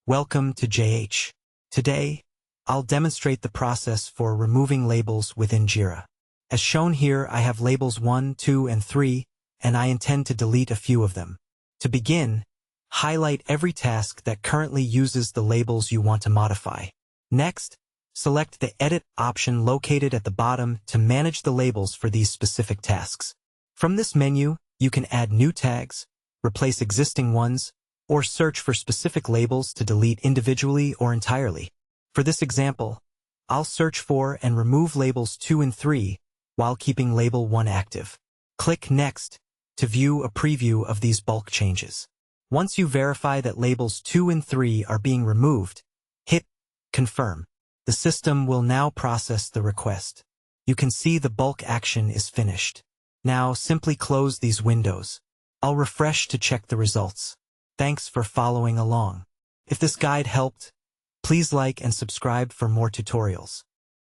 Welcome to JH. Today, I'll demonstrate the process for removing labels within Jira. As shown here, I have labels 1, 2, and 3, and I intend to delete a few of them. To begin, highlight every task that currently uses the labels you want to modify. Next, select the Edit option located at the bottom to manage the labels for these specific tasks. From this menu, you can add new tags, replace existing ones, or search for specific labels to delete individually or entirely. For this example, I'll search for and remove labels 2 and 3 while keeping label 1 active. Click Next to view a preview of these bulk changes. Once you verify that labels 2 and 3 are being removed, hit Confirm. The system will now process the request. You can see the bulk action is finished. Now simply close these windows. I'll refresh to check the results. Thanks for following along. If this guide helped, please like and subscribe for more tutorials.